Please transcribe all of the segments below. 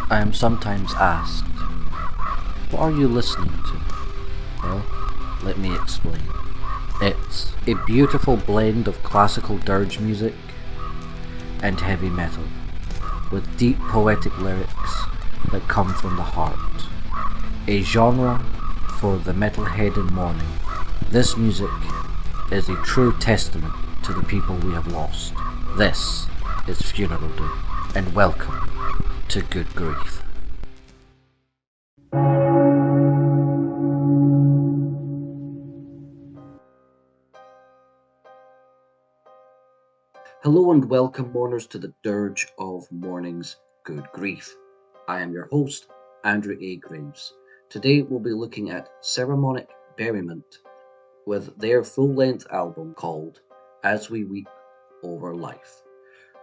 I am sometimes asked, what are you listening to? Well, let me explain. It's a beautiful blend of classical dirge music and heavy metal, with deep poetic lyrics that come from the heart. A genre for the metalhead in mourning. This music is a true testament to the people we have lost. This is Funeral Doom, and welcome to Good Grief. Hello and welcome, mourners, to the Dirge of Mourning's Good Grief. I am your host, Andrew A. Graves. Today we'll be looking at Ceremonic Buryment with their full-length album called As We Weep Over Life,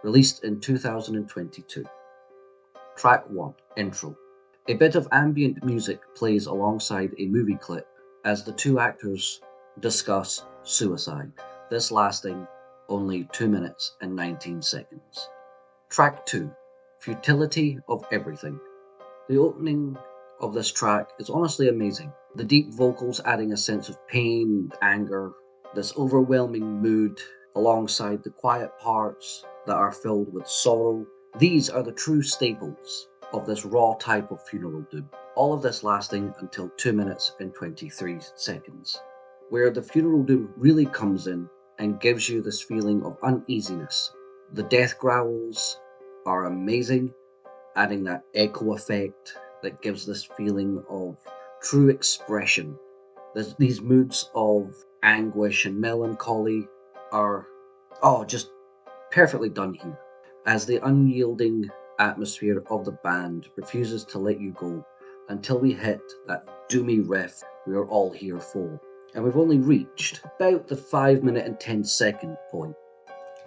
released in 2022. Track 1, Intro. A bit of ambient music plays alongside a movie clip as the two actors discuss suicide, this lasting only 2 minutes and 19 seconds. Track 2, Futility of Everything. The opening of this track is honestly amazing. The deep vocals adding a sense of pain, anger, this overwhelming mood, alongside the quiet parts that are filled with sorrow. These are the true staples of this raw type of funeral doom. All of this lasting until 2 minutes and 23 seconds, where the funeral doom really comes in and gives you this feeling of uneasiness. The death growls are amazing, adding that echo effect that gives this feeling of true expression. These moods of anguish and melancholy are just perfectly done here, as the unyielding atmosphere of the band refuses to let you go until we hit that doomy riff we are all here for. And we've only reached about the 5 minute and 10-second point.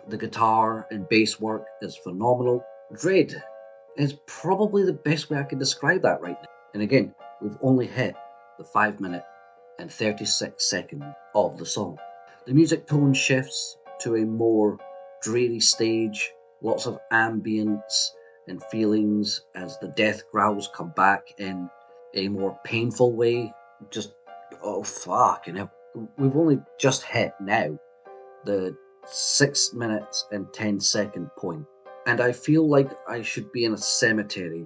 The guitar and bass work is phenomenal. Dread is probably the best way I can describe that right now. And again, we've only hit the 5 minute and 36-second of the song. The music tone shifts to a more dreary stage, lots of ambience and feelings as the death growls come back in a more painful way. And we've only just hit now the 6 minutes and 10-second point, and I feel like I should be in a cemetery.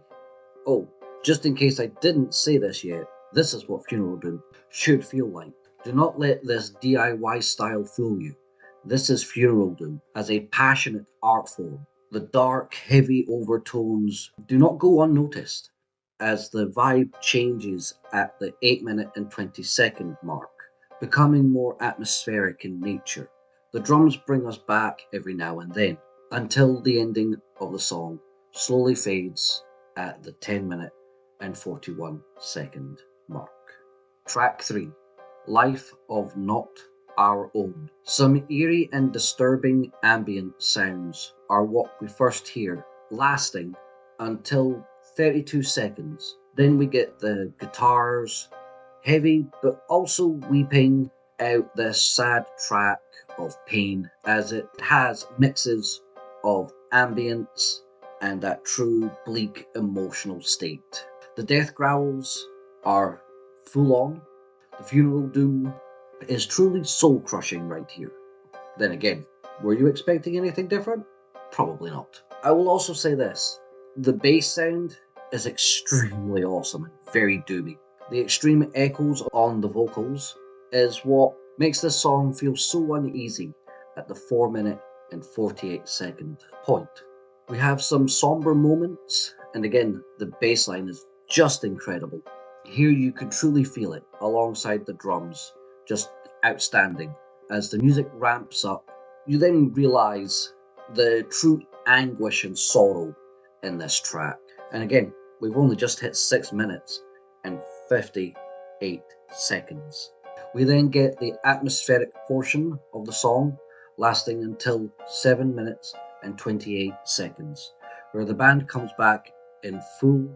Oh, just in case I didn't say this yet, this is what funeral doom should feel like. Do not let this DIY style fool you. This is funeral doom as a passionate art form. The dark, heavy overtones do not go unnoticed as the vibe changes at the 8 minute and 20-second mark, becoming more atmospheric in nature. The drums bring us back every now and then, until the ending of the song slowly fades at the 10 minute and 41-second mark. Track 3, Life of Not Our Own. Some eerie and disturbing ambient sounds are what we first hear, lasting until 32 seconds. Then we get the guitars, heavy but also weeping out this sad track of pain, as it has mixes of ambience and that true bleak emotional state. The death growls are full on. The funeral doom is truly soul crushing right here. Then again, were you expecting anything different? Probably not. I will also say this. The bass sound is extremely awesome and very doomy. The extreme echoes on the vocals is what makes this song feel so uneasy at the 4 minute and 48-second point. We have some somber moments, and again, the bass line is just incredible. Here you can truly feel it alongside the drums, just outstanding. As the music ramps up, you then realise the true anguish and sorrow in this track. And again, we've only just hit 6 minutes and 58 seconds. We then get the atmospheric portion of the song, lasting until 7 minutes and 28 seconds, where the band comes back in full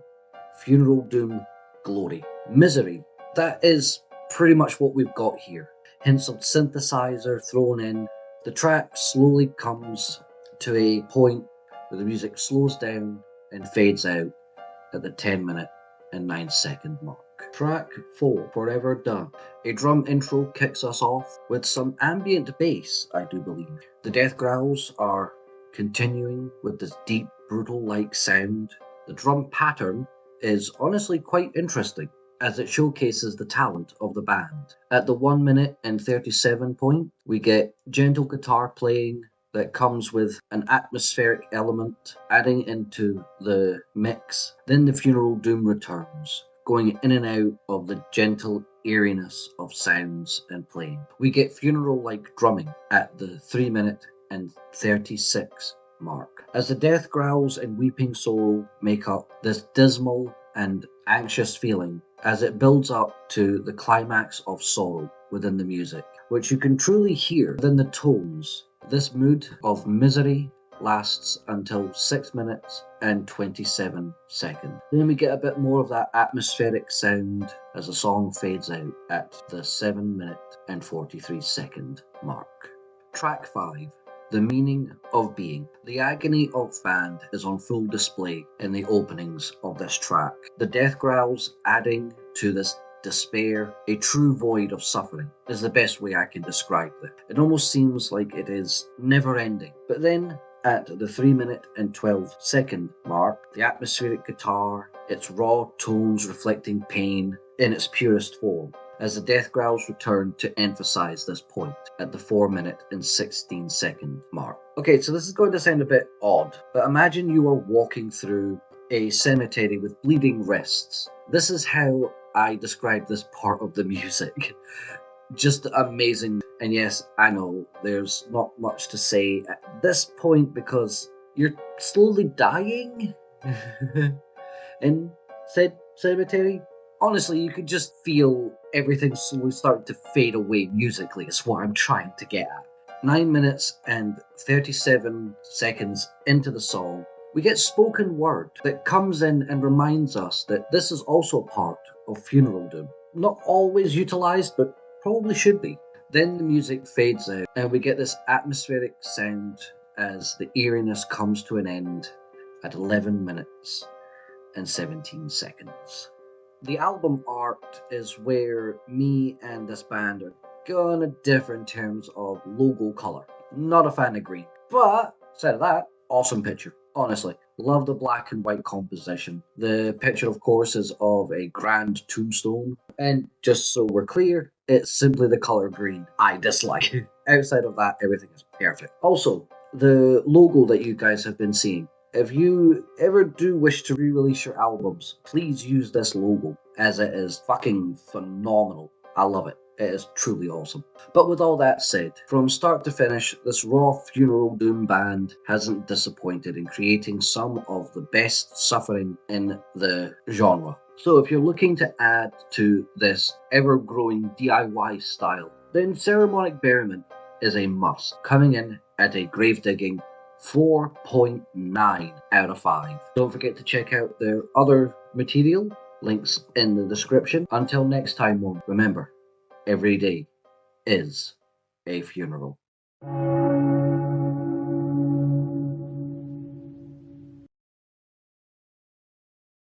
funeral doom glory. Misery, that is pretty much what we've got here. Hints of synthesizer thrown in. The track slowly comes to a point where the music slows down and fades out at the 10-minute and 9-second mark. Track 4, Forever Done. A drum intro kicks us off with some ambient bass, I do believe. The death growls are continuing with this deep, brutal-like sound. The drum pattern is honestly quite interesting, as it showcases the talent of the band. At the 1 minute and 37 point, we get gentle guitar playing that comes with an atmospheric element adding into the mix. Then the Funeral Doom returns, going in and out of the gentle eeriness of sounds and playing. We get funeral-like drumming at the 3 minute and 36 mark, as the death growls and weeping solo make up this dismal and anxious feeling as it builds up to the climax of sorrow within the music, which you can truly hear within the tones. This mood of misery lasts until 6 minutes and 27 seconds. Then we get a bit more of that atmospheric sound as the song fades out at the 7 minute and 43 second mark. Track 5. The Meaning of Being. The agony of band is on full display in the openings of this track. The death growls adding to this despair, a true void of suffering is the best way I can describe it. It almost seems like it is never ending. But then at the 3 minute and 12 second mark, the atmospheric guitar, its raw tones reflecting pain in its purest form, as the death growls return to emphasize this point at the 4 minute and 16 second mark. Okay, so this is going to sound a bit odd, but imagine you are walking through a cemetery with bleeding wrists. This is how I describe this part of the music. Just amazing. And yes, I know there's not much to say at this point because you're slowly dying in said cemetery. Honestly, you could just feel everything slowly starting to fade away musically, is what I'm trying to get at. 9 minutes and 37 seconds into the song, we get spoken word that comes in and reminds us that this is also part of Funeral Doom. Not always utilised, but probably should be. Then the music fades out and we get this atmospheric sound as the eeriness comes to an end at 11 minutes and 17 seconds. The album art is where me and this band are gonna differ in terms of logo colour. Not a fan of green, but said of that, awesome picture. Honestly, love the black and white composition. The picture, of course, is of a grand tombstone, and just so we're clear, it's simply the colour green I dislike. Outside of that, everything is perfect. Also, the logo that you guys have been seeing. If you ever do wish to re-release your albums, please use this logo, as it is fucking phenomenal. I love it. It is truly awesome. But with all that said, from start to finish, this raw Funeral Doom band hasn't disappointed in creating some of the best suffering in the genre. So if you're looking to add to this ever-growing DIY style, then Ceremonic Buryment is a must, coming in at a grave-digging 4.9 out of 5. Don't forget to check out their other material, links in the description. Until next time, remember, every day is a funeral.